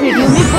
इस वीडियो में वो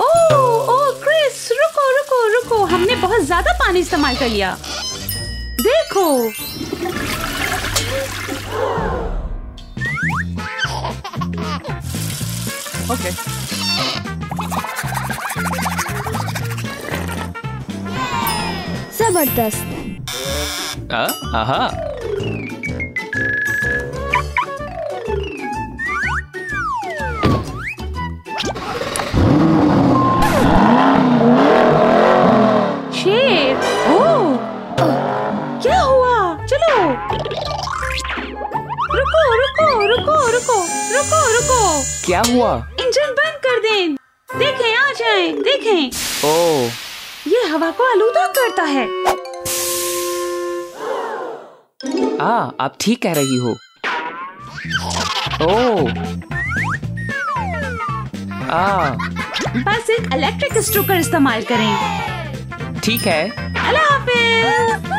ओह क्रिस, रुको रुको रुको, हमने बहुत ज्यादा पानी इस्तेमाल कर लिया। देखो ओके। जबरदस्त। आहा। शेर, ओह क्या हुआ? चलो रुको रुको रुको रुको रुको रुको, क्या हुआ? इंजन बंद कर दें। देखें, आ जाएं, देखें। ओह, ये हवा को आलूदा करता है। आप ठीक कह रही हो। ओह, बस एक इलेक्ट्रिक स्ट्रोकर इस्तेमाल करें। ठीक है। अल्लाह हाफिज।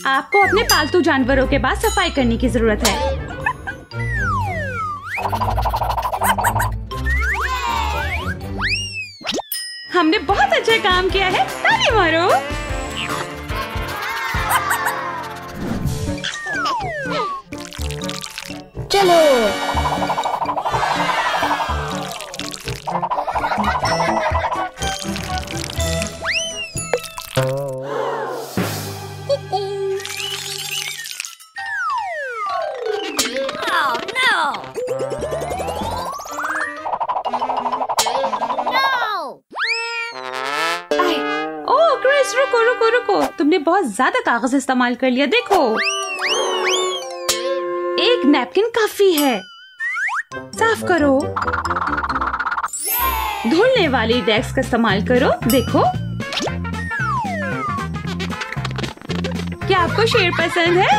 आपको अपने पालतू जानवरों के बाद सफाई करने की जरूरत है। हमने बहुत अच्छा काम किया है, ताली मारो। चलो रुको रुको रुको, तुमने बहुत ज्यादा कागज इस्तेमाल कर लिया। देखो, एक नैपकिन काफी है। साफ करो। धुलने वाली डेस्क का इस्तेमाल करो। देखो, क्या आपको शेर पसंद है?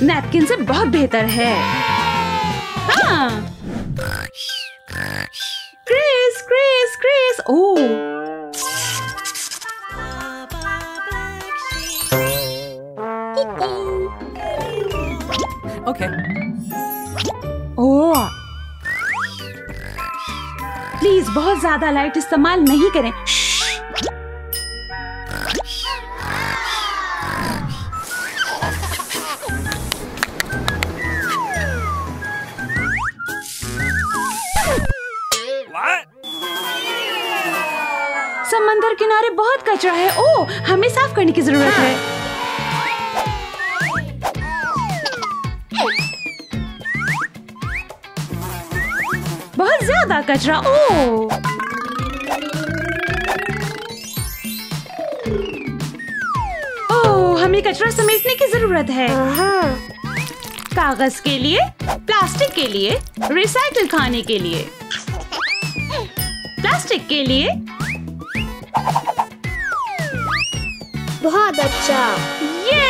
नैपकिन से बहुत बेहतर है। हाँ, Chris Chris Chris. Oh, okay. Oh, please बहुत ज्यादा लाइट इस्तेमाल नहीं करें। समंदर किनारे बहुत कचरा है। ओह, हमें साफ करने की जरूरत है। बहुत ज्यादा कचरा। ओह, हमें कचरा समेटने की जरूरत है। कागज के लिए, प्लास्टिक के लिए, रिसाइकिल खाने के लिए, प्लास्टिक के लिए। बहुत अच्छा। ये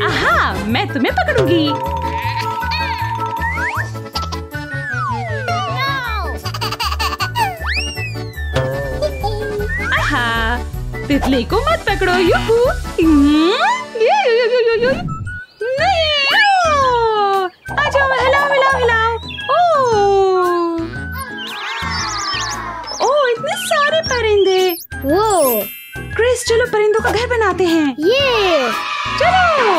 आहा, मैं तुम्हें पकड़ूंगी। आहा, तितली को मत पकड़ो। यूहू। नहीं, आ जाओ, हिलाओ हिलाओ हिलाओ। ओह, इतने सारे परिंदे। वो क्रिस, चलो परिंदों का घर बनाते हैं। ये चलो।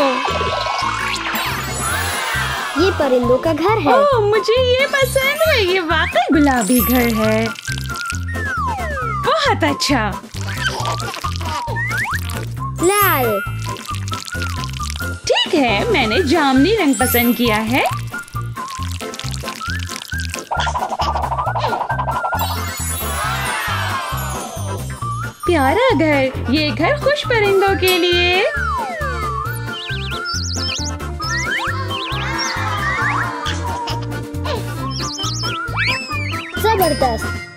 ये परिंदों का घर है। ओह, मुझे ये पसंद है। ये वाकई गुलाबी घर है। बहुत अच्छा। लाल। ठीक है, मैंने जामुनी रंग पसंद किया है। प्यारा घर, ये घर खुश परिंदों के लिए। जबरदस्त।